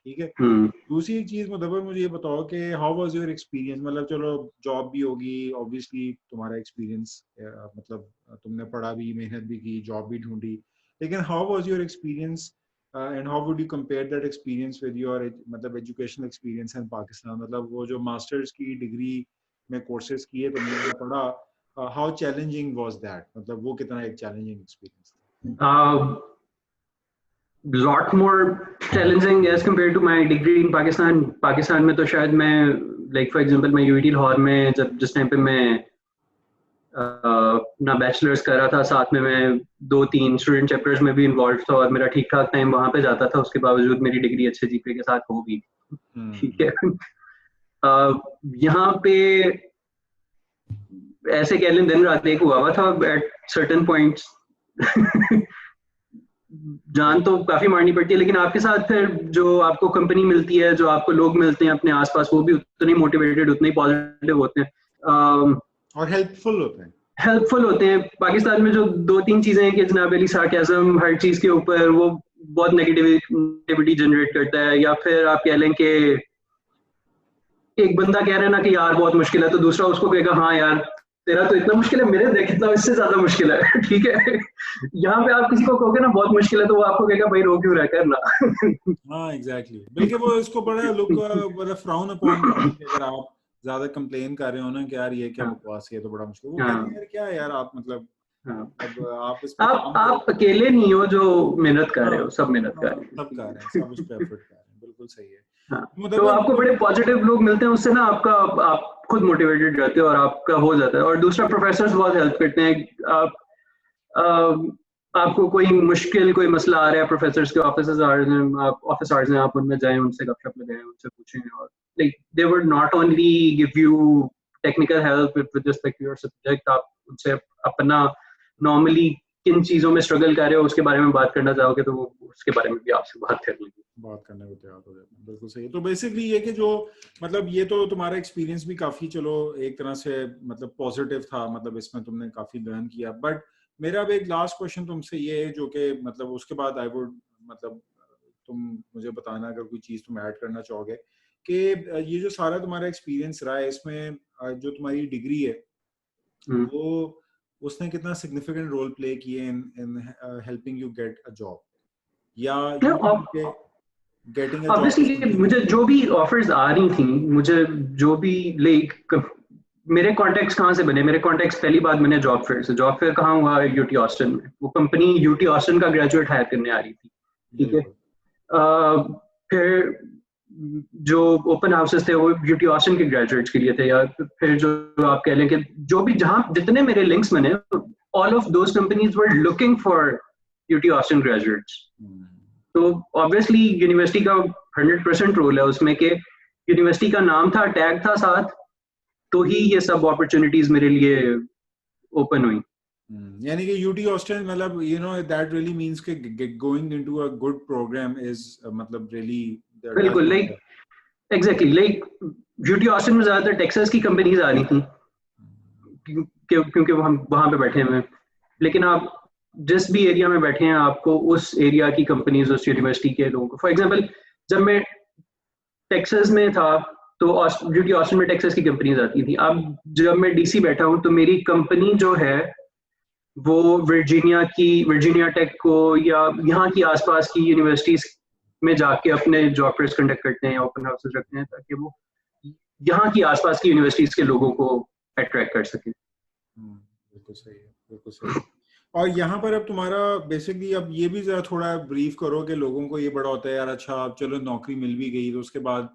ठीक है। दूसरी एक चीज मुदब्बर मुझे ये बताओ कि हाउ वाज योर एक्सपीरियंस, मतलब चलो जॉब भी होगी ऑब्वियसली, तुम्हारा एक्सपीरियंस मतलब तुमने पढ़ा भी, मेहनत भी की, जॉब भी ढूंढी, लेकिन how was your experience and how would you compare that experience with your मतलब एजुकेशनल एक्सपीरियंस इन पाकिस्तान? मतलब वो जो मास्टर्स की डिग्री में कोर्सेज किए तुमने पढ़ा, हाउ चैलेंजिंग वाज दैट, मतलब वो कितना एक चैलेंजिंग एक्सपीरियंस था? lot more challenging as compared to my degree in Pakistan. Pakistan में तो शायद मैं like for example मैं UET लाहौर में जिस टाइम पे मैं अपना बैचलर्स कर रहा था, साथ में मैं 2-3 स्टूडेंट चैप्टर्स में भी इन्वॉल्व था और मेरा ठीक ठाक टाइम वहाँ पे जाता था, उसके बावजूद मेरी डिग्री अच्छे जीपीए के साथ हो गई, ठीक है। यहाँ पे ऐसे कह लें दिन रात एक हुआ था एट सर्टेन पॉइंट्स। जान तो काफी मारनी पड़ती है, लेकिन आपके साथ फिर जो आपको कंपनी मिलती है, जो आपको लोग मिलते हैं अपने आसपास, वो भी उतने ही मोटिवेटेड, उतने ही पॉजिटिव होते हैं और हेल्पफुल होते हैं। पाकिस्तान में जो 2-3 चीजें हैं कि जनाब अली सार्केज़म हर चीज के ऊपर वो बहुत नेगेटिविटी जनरेट करता है, या फिर आप कह लें कि एक बंदा कह रहा है ना कि यार बहुत मुश्किल है, तो दूसरा उसको कहेगा हाँ यार तेरा तो इतना मुश्किल है, मेरे देख इतना इससे ज्यादा मुश्किल है, ठीक है। यहाँ पे आप किसी को कहोगे ना बहुत मुश्किल है तो वो आपको कहेगा भाई रो क्यों रहा करना। हाँ एग्जैक्टली, बल्कि वो इसको बड़ा लुक मतलब फ्राउन अपॉन, अगर आप ज्यादा कंप्लेन कर रहे हो ना कि यार ये क्या बकवास है, तो बड़ा मुश्किल, वो कहते हैं यार क्या है यार आप मतलब अब आप इस पे आप अकेले नहीं हो जो मेहनत कर रहे हो, सब मेहनत कर रहे हैं, सब कर रहे हैं, सब इस पे एफर्ट कर रहे हैं, बिल्कुल सही है। तो आपको बड़े पॉजिटिव लोग मिलते हैं, उससे ना आप खुद मोटिवेटेड रहते हो और आपका हो जाता है। और दूसरा प्रोफेसर्स बहुत हेल्प करते हैं। आपको कोई मुश्किल कोई मसला आ रहा है, प्रोफेसर्स के ऑफिस आवर्स हैं, आप उनमें जाएं, उनसे गपशप लगाएं, उनसे पूछें, और like they would not only give you technical help with respect to your subject, आप उनसे अपना नॉर्मली किन चीजों में स्ट्रगल कर रहे हो उसके बारे में बात करना चाहोगे तो उसके बारे में भी आपसे बात कर लेंगे। बात करने को तैयार हो जाते हैं, बिल्कुल सही। तो बेसिकली ये कि जो मतलब ये तो तुम्हारा एक्सपीरियंस भी काफी चलो एक तरह से मतलब पॉजिटिव था, मतलब इसमें तुमने काफी लर्न किया। बट मेरा अब एक लास्ट क्वेश्चन तुमसे ये है जो कि मतलब उसके बाद आई वुड मतलब तुम मुझे बताना अगर कोई चीज तुम ऐड करना चाहोगे कि ये जो सारा तुम्हारा एक्सपीरियंस रहा है इसमें जो तुम्हारी डिग्री है वो उसने कितना सिग्निफिकेंट रोल प्ले किए in helping you get a job या गेटिंग अ जॉब? ऑब्वियसली मुझे जो भी ऑफर्स आ रही थी, मुझे जो भी लाइक मेरे कॉन्टेक्ट्स कहाँ से बने, मेरे कॉन्टेक्ट्स पहली बात बने जॉब फेयर से। जॉब फेयर कहाँ हुआ? यूटी ऑस्टिन में। वो कंपनी यूटी ऑस्टिन का ग्रेजुएट हायर करने आ रही थी, ठीक है। फिर जो ओपन हाउसेस थे वो यूटी ऑस्टिन के ग्रेजुएट्स के लिए थे, या फिर जो आप कह लें कि जो भी जहाँ जितने मेरे लिंक्स बने, all of those companies were looking for UT Austin graduates. तो ऑब्वियसली यूनिवर्सिटी का 100% रोल है उसमें कि यूनिवर्सिटी का नाम था, टैग था साथ, तो ही ये सब अपॉर्चुनिटीज मेरे लिए ओपन हुई। यानी कि यूटी ऑस्टिन मतलब you know that really means कि going into a good program is मतलब रियली बिल्कुल, like exactly like UT Austin में ज्यादातर टेक्सास की कंपनीज आ रही थी क्योंकि हम वहां पे बैठे हुए हैं। लेकिन आप जिस भी एरिया में बैठे हैं आपको उस एरिया की कंपनीज, उस यूनिवर्सिटी के लोगों को, फॉर एग्जांपल जब मैं टेक्सास में था तो यूटी ऑस्टिन में टेक्सास की कंपनीज आती थी। अब जब मैं डीसी बैठा हूँ तो मेरी कंपनी जो है वो वर्जीनिया टेक को या यहाँ की आसपास की यूनिवर्सिटीज में जाके अपने जॉब फेयर्स कंडक्ट करते हैं या ओपन हाउसेस रखते हैं ताकि वो यहाँ की आसपास की यूनिवर्सिटीज के लोगों को अट्रैक्ट कर सके। बिल्कुल सही है, बिल्कुल सही। और यहाँ पर अब तुम्हारा बेसिकली अब ये भी जरा थोड़ा ब्रीफ करो कि लोगों को ये बड़ा होता है यार अच्छा अब चलो नौकरी मिल भी गई तो उसके बाद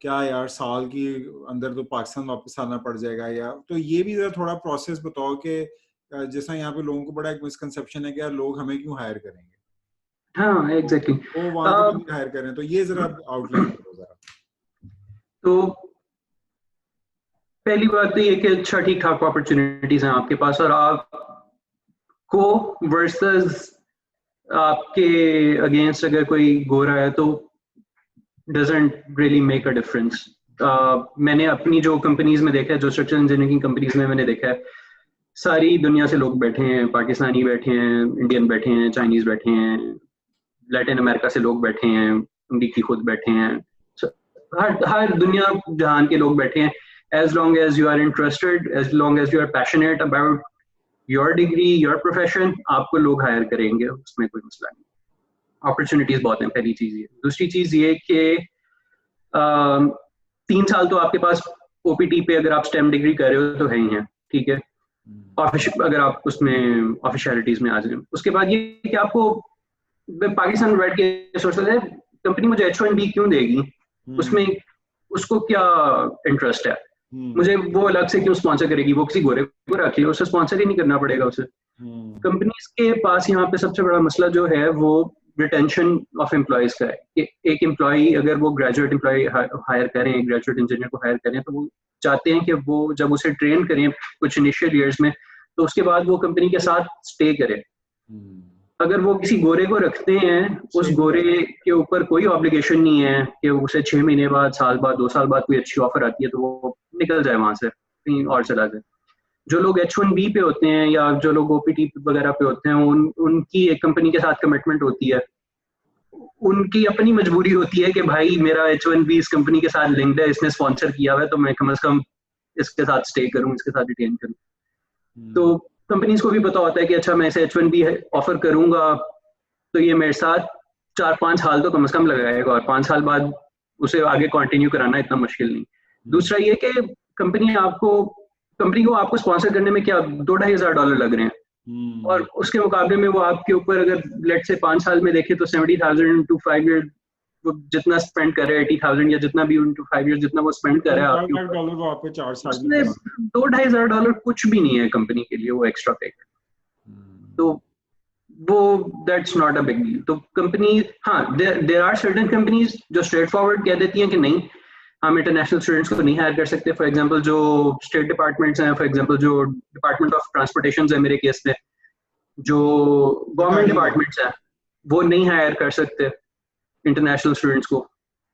क्या यार साल के अंदर तो पाकिस्तान वापस आना पड़ जाएगा, या तो ये भी जरा थोड़ा प्रोसेस बताओ कि जैसा यहाँ पे लोगों को बड़ा एक मिसकंसेप्शन है कि यार लोग हमें क्यों हायर करेंगे। हाँ एग्जैक्टली, वो वहां के बंदे हायर करें, तो ये जरा आउटलाइन करो जरा। तो पहली बात तो ये कि अच्छा ठीक ठाक अपॉर्चुनिटीज हैं आपके पास और आपको वर्सेस आपके अगेंस्ट अगर कोई गोरा है तो doesn't really make a difference. मैंने अपनी जो कंपनीज में देखा है, जो स्ट्रक्चरल इंजीनियरिंग कंपनीज में मैंने देखा है, सारी दुनिया से लोग बैठे हैं, पाकिस्तानी बैठे हैं, इंडियन बैठे हैं, चाइनीज बैठे हैं, लैटिन अमेरिका से लोग बैठे हैं, अमरीकी खुद बैठे हैं, हर दुनिया जहान के लोग बैठे हैं। as long as you are interested, as long as you are passionate about your degree, your profession, आपको लोग हायर करेंगे, उसमें कोई मसला नहीं। अपॉर्चुनिटीज बहुत हैं, पहली चीज ये। दूसरी चीज ये कि 3 साल तो आपके पास ओपीटी पे अगर आप स्टेम डिग्री कर रहे हो तो है ही है, ठीक है। अगर आप उसमें ऑफिशियलिटीज में आ जाए, उसके बाद ये कि आपको पाकिस्तान में बैठ के सोच सकते हैं कंपनी मुझे H1B क्यों देगी, उसमें उसको क्या इंटरेस्ट है, मुझे वो अलग से क्यों स्पॉन्सर करेगी, वो किसी गोरे को रख ले, उसे स्पॉन्सर ही नहीं करना पड़ेगा उसे। कंपनीज के पास यहाँ पे सबसे बड़ा मसला जो है वो रिटेंशन ऑफ एम्प्लॉयज का है कि एक एम्प्लॉय अगर वो ग्रेजुएट एम्प्लॉय हायर करें, ग्रेजुएट इंजीनियर को हायर करें, तो वो चाहते हैं कि वो जब उसे ट्रेन करें कुछ इनिशियल ईयर्स में तो उसके बाद वो कंपनी के साथ स्टे करे। अगर वो किसी गोरे को रखते हैं, उस गोरे के ऊपर कोई ऑब्लिगेशन नहीं है कि उसे 6 महीने बाद, साल बाद, 2 साल बाद कोई अच्छी ऑफर आती है तो वो निकल जाए वहां से, कहीं और चला जाए। जो लोग H1B पे होते हैं या जो लोग OPT वगैरह पे होते हैं, उनकी एक कंपनी के साथ कमिटमेंट होती है, उनकी अपनी मजबूरी होती है कि भाई मेरा H1B इस कंपनी के साथ लिंक्ड है, इसने स्पॉन्सर किया हुआ है, तो मैं कम से कम इसके साथ स्टे करूं, इसके साथ रिटेन करूं। तो कंपनीज को भी पता होता है कि अच्छा मैं इसे H1B ऑफर करूंगा तो ये मेरे साथ 4-5 साल तो कम से कम लगाएगा और 5 साल बाद उसे आगे कंटिन्यू कराना इतना मुश्किल नहीं। दूसरा ये कि कंपनी को आपको स्पॉन्सर करने में क्या $2-2.5 हज़ार लग रहे हैं, और उसके मुकाबले में वो आपके ऊपर अगर लेट से 5 साल में देखे तो 70,000 to 5 years वो जितना स्पेंड करे, 80,000 या जितना भी into 5 years जितना वो स्पेंड करे आपके ऊपर, वो आपको 4 साल में $2-2.5 हज़ार कुछ भी नहीं है कंपनी के लिए, वो एक्स्ट्रा पे कर। तो वो that's not a big deal. तो कंपनी, हाँ देयर आर सर्टेन कंपनीज जो स्ट्रेट फॉरवर्ड कह देती हैं कि नहीं हम इंटरनेशनल स्टूडेंट्स को नहीं हायर कर सकते। फॉर एग्जांपल जो स्टेट डिपार्टमेंट्स हैं, फॉर एग्जांपल जो डिपार्टमेंट ऑफ ट्रांसपोर्टेशन है मेरे केस में, जो गवर्नमेंट डिपार्टमेंट्स हैं वो नहीं हायर कर सकते इंटरनेशनल स्टूडेंट्स को,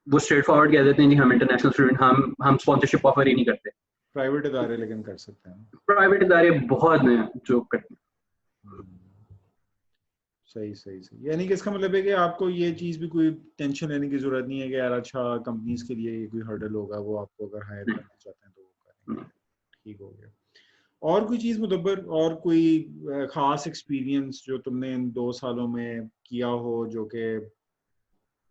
वो स्ट्रेट फॉरवर्ड कह देते हैं जी हम इंटरनेशनल स्टूडेंट, हम स्पॉन्सरशिप ऑफर ही नहीं करते। प्राइवेट इदारे लेकिन कर सकते हैं। प्राइवेट इदारे बहुत हैं जो करते हैं। सही सही सही, यानी कि इसका मतलब है कि आपको ये चीज़ भी कोई टेंशन लेने की जरूरत नहीं है कि यार अच्छा कंपनीज के लिए ये कोई हर्डल होगा, वो आपको अगर हायर करना चाहते हैं तो वो करेंगे। ठीक हो गया। और कोई चीज़ मुदब्बर, और कोई खास एक्सपीरियंस जो तुमने इन 2 सालों में किया हो जो कि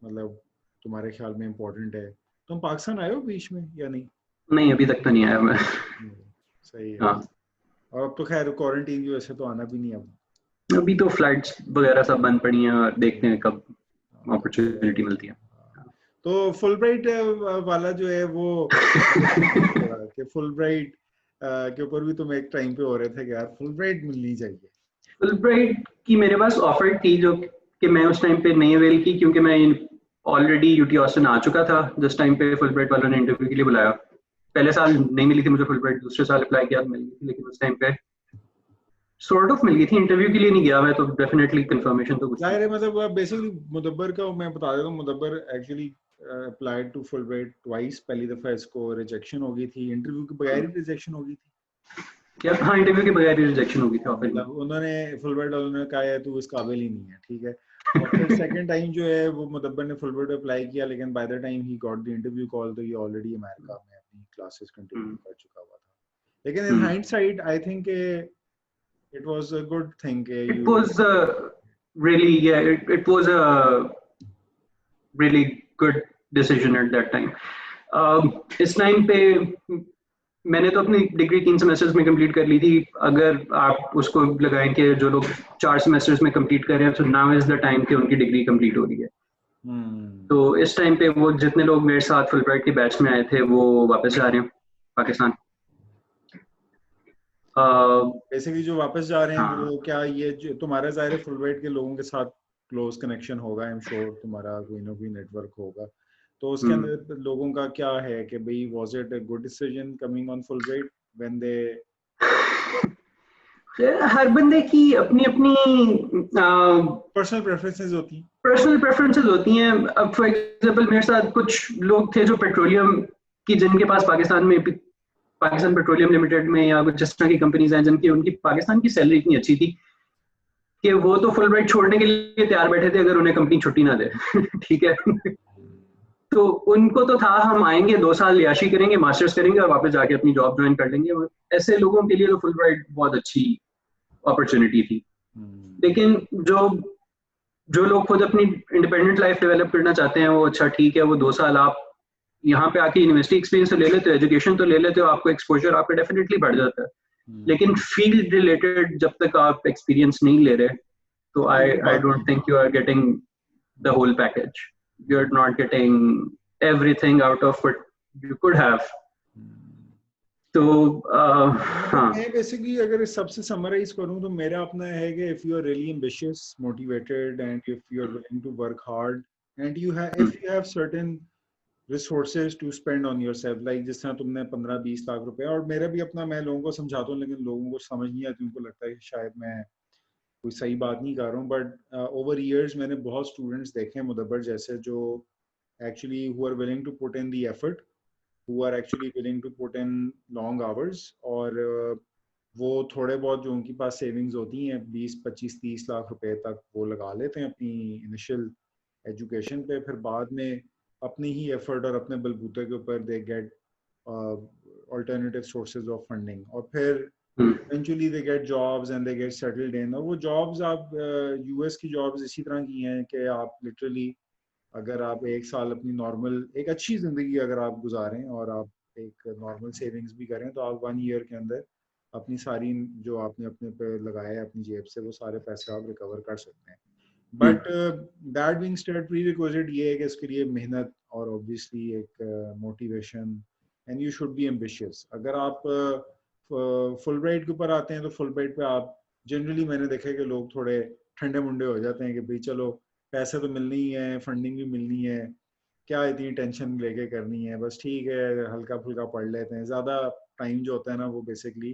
मतलब तुम्हारे ख्याल में इम्पोर्टेंट है? तुम पाकिस्तान आए हो बीच में या नहीं? नहीं अभी तक तो नहीं आया मैं। सही है। हाँ और अब तो खैर क्वारंटीन की वजह से तो आना भी नहीं अब। अभी तो फ्लाइट्स वगैरह सब बंद पड़ी हैं और देखते हैं कब अपॉर्चुनिटी मिलती है। तो फुल ब्राइट वाला जो है वो कि फुल ब्राइट के ऊपर भी तुम एक टाइम पे हो रहे थे कि यार फुल ब्राइट मिलनी चाहिए। फुलब्राइट की मेरे पास ऑफर थी जो कि मैं उस टाइम पे नहीं अवेल की क्योंकि मैं ऑलरेडी यूटी ऑस्टिन आ चुका था जिस टाइम पे फुलब्राइट वालों ने इंटरव्यू के लिए बुलाया। पहले साल नहीं मिली थी मुझे फुलब्राइट, दूसरे साल अप्लाई किया मिल गई थी, लेकिन उस टाइम पे सॉर्ट ऑफ मिल गई थी, इंटरव्यू के लिए नहीं गया मैं तो डेफिनेटली कंफर्मेशन तो कुछ जाहिर है, मतलब बेसिकली मुदब्बर का मैं बता देता हूँ, Mudabbar actually applied to Fulbright twice. पहली दफा इसको रिजेक्शन हो गई थी, इंटरव्यू के बगैर ही रिजेक्शन हो गई थी। या हाँ इंटरव्यू के बगैर ही रिजेक्शन हो गई थी ऑफर में। मतलब उन्होंने फुलब्राइट वालों ने कहा है तू इस काबिल ही नहीं है, ठीक है। और फिर सेकंड टाइम जो है वो मुदब्बर ने फुलब्राइट अप्लाई किया, लेकिन by the time he got the interview call तो ये ऑलरेडी अमेरिका में अपनी क्लासेस कंटिन्यू कर चुका हुआ था। लेकिन in hindsight I think it was a good thing कि It you was really, yeah, it was a really good decision at that time. इस टाइम पे मैंने तो अपनी डिग्री 3 सेमेस्टर्स में कंप्लीट कर ली थी। अगर आप उसको लगाएं कि जो लोग 4 सेमेस्टर्स में कंप्लीट कर रहे हैं तो नाउ इज द टाइम कि उनकी डिग्री कंप्लीट हो रही है। तो इस टाइम पे वो जितने लोग मेरे साथ फुलब्राइट के बैच में आए थे वो वापस जा रहे हैं पाकिस्तान। बेसिकली जो वापस जा रहे हैं हाँ वो क्या, ये जो तुम्हारा ज़ाहिर फुलब्राइट के लोगों के साथ क्लोज कनेक्शन होगा, आई एम श्योर तुम्हारा कोई ना कोई नेटवर्क होगा, तो उसके अंदर लोगों का क्या है कि भाई was it a good decision coming on Fulbright when they? हर बंदे की अपनी अपनी पर्सनल प्रेफरेंसेस होती हैं। पर्सनल प्रेफरेंसेस होती हैं। अब फॉर एग्जांपल मेरे साथ कुछ लोग थे जो पेट्रोलियम की, जिनके पास पाकिस्तान में पाकिस्तान पेट्रोलियम लिमिटेड में या कुछ जिस तरह की कंपनीज हैं जिनकी उनकी पाकिस्तान की सैलरी इतनी अच्छी थी कि वो तो फुल ब्राइट छोड़ने के लिए तैयार बैठे थे अगर उन्हें कंपनी छुट्टी ना दे। ठीक है। तो उनको तो था हम आएंगे 2 साल याशी करेंगे, मास्टर्स करेंगे और वापस जाके अपनी जॉब ज्वाइन कर लेंगे। ऐसे लोगों के लिए तो फुल ब्राइट बहुत अच्छी अपॉर्चुनिटी थी। लेकिन जो लोग खुद अपनी इंडिपेंडेंट लाइफ डेवलप करना चाहते हैं वो अच्छा ठीक है, वो 2 साल आप यहाँ पे आके यूनिवर्सिटी एक्सपीरियंस तो ले लेते हो, एजुकेशन तो ले लेते हो, आपको एक्सपोजर आपका डेफिनेटली बढ़ जाता है। लेकिन फील्ड रिलेटेड जब तक आप एक्सपीरियंस नहीं ले रहे तो I don't think you are getting the whole package, you are not getting everything out of what you could have. तो हाँ मैं बेसिकली अगर इस सबसे समराइज करूं तो मेरा अपना है कि if you are really ambitious, motivated and if you are willing to work hard and you have if you have certain resources to spend on yourself, like जिस तरह तुमने 15-20 लाख रुपए, और मेरा भी अपना, मैं लोगों को समझाता हूँ लेकिन लोगों को समझ नहीं आती, उनको लगता है कि शायद मैं कोई सही बात नहीं कर रहा हूँ, बट ओवर ईयर्स मैंने बहुत स्टूडेंट्स देखे हैं मुदब्बर जैसे जो actually who are willing to put in the effort, who are actually willing to put in long hours, और वो थोड़े बहुत जो उनके पास सेविंग्स होती हैं 20-25-30 लाख रुपए तक वो लगा लेते हैं अपनी इनिशियल एजुकेशन पे, फिर बाद में अपनी ही एफर्ट और अपने बलबूते के ऊपर they get alternative sources of funding, और फिर eventually they get jobs and they get settled in। और वो जॉब्स आप यूएस की जॉब्स इसी तरह की हैं कि आप लिटरली अगर आप 1 साल अपनी नॉर्मल एक अच्छी ज़िंदगी अगर आप गुजारें और आप एक नॉर्मल सेविंग्स भी करें तो आप 1 ईयर के अंदर अपनी सारी जो आपने अपने पे लगाया है अपनी जेब से वो सारे पैसे आप रिकवर कर सकते हैं। But that being said, pre requisite ये है कि इसके लिए मेहनत और ऑब्वियसली एक motivation, and you should be ambitious. अगर आप फुल ब्राइट के ऊपर आते हैं तो फुल ब्राइट पे आप जनरली मैंने देखा है कि लोग थोड़े ठंडे मुंडे हो जाते हैं कि भाई चलो पैसे तो मिलनी ही है, फंडिंग भी मिलनी है, क्या इतनी टेंशन लेके करनी है, बस ठीक है हल्का फुल्का पढ़ लेते हैं। ज़्यादा टाइम जो होता है ना वो बेसिकली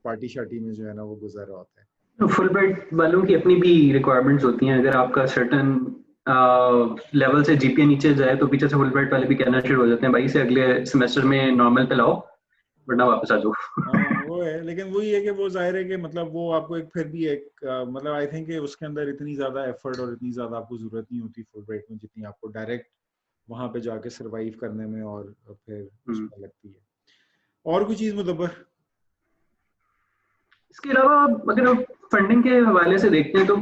पार्टी शार्टी में जो है ना वो गुजर रहा होता है। फुल ब्राइट वालों की अपनी भी रिक्वायरमेंट्स होती हैं। अगर आपका सर्टन लेवल से जीपीए नीचे जाए तो पीछे से फुल ब्राइट वाले भी कहना शुरू हो जाते हैं, भाई से अगले सेमेस्टर में नॉर्मल पे लाओ वरना वापस आ जाओ। हाँ वो है, लेकिन वही है कि वो जाहिर है कि मतलब वो आपको एक फिर भी एक मतलब आई थिंक उसके अंदर इतनी ज्यादा एफर्ट और इतनी ज्यादा आपको जरूरत नहीं होती फुल ब्राइट में जितनी आपको डायरेक्ट वहां पे जाके सरवाइव करने में और फिर हम्म। उसमें लगती है। और कोई चीज मुदब्बर? इसके अलावा अगर आप फंडिंग के हवाले से देखते हैं तो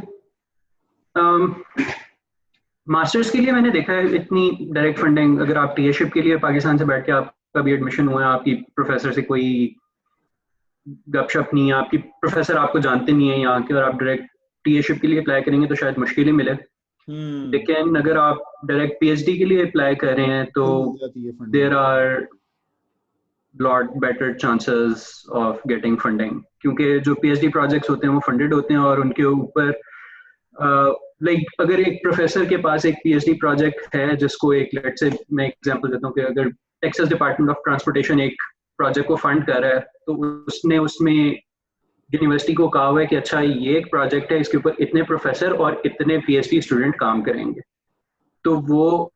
मास्टर्स के लिए मैंने देखा है इतनी डायरेक्ट फंडिंग, अगर आप टीएशिप के लिए पाकिस्तान से बैठ के आपका भी एडमिशन हुआ है, आपकी प्रोफेसर से कोई गपशप नहीं है, आपकी प्रोफेसर आपको जानते नहीं है यहाँ के, और आप डायरेक्ट टीएशिप के लिए अप्लाई करेंगे तो शायद मुश्किल ही मिले। हम्म, लेकिन अगर आप डायरेक्ट पीएचडी के लिए अप्लाई कर रहे हैं तो फिर मिल जाती है funding. There are lot better chances of getting funding, क्योंकि जो पीएचडी प्रोजेक्ट्स होते हैं वो फंडेड होते हैं और उनके ऊपर अगर एक प्रोफेसर के पास एक पीएचडी प्रोजेक्ट है जिसको एक लेट से मैं एग्जांपल देता हूँ कि अगर टेक्सास डिपार्टमेंट ऑफ ट्रांसपोर्टेशन एक प्रोजेक्ट को फंड कर रहा है तो उसने उसमें यूनिवर्सिटी को कहा हुआ है कि अच्छा ये एक प्रोजेक्ट है, इसके ऊपर इतने प्रोफेसर और इतने पीएचडी स्टूडेंट काम करेंगे, तो वो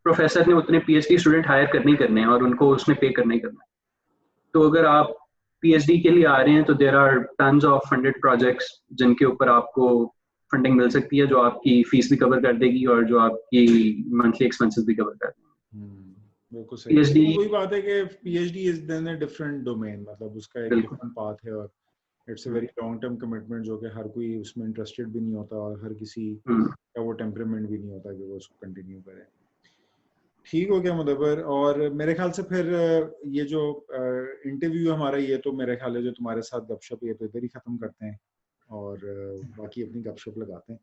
प्रोफेसर ने उतने पीएचडी स्टूडेंट हायर करने ही करने हैं और उनको उसने पे करना ही करना है। तो अगर आप पीएचडी के लिए आ रहे हैं तो there are tons of funded projects जिनके ऊपर आपको फंडिंग मिल सकती है, जो आपकी फीस भी कवर कर देगी और जो आपकी मंथली एक्सपेंसेस भी कवर कर देगी। बिल्कुल सही है, पीएचडी लेकिन वही बात है कि PhD is then a different domain, मतलब उसका एक बिल्कुल। डिफरेंट पाथ है और it's a very long term commitment जो कि हर कोई उसमें इंटरेस्टेड भी नहीं होता और हर किसी का वो टेम्परामेंट भी नहीं होता कि वो उसको कंटिन्यू करे। ठीक हो गया मुदब्बर, और मेरे ख्याल से फिर ये जो इंटरव्यू हमारा ये तो मेरे ख्याल है जो तुम्हारे साथ गपशप ये तो इधर ही खत्म करते हैं और बाकी अपनी गपशप लगाते हैं।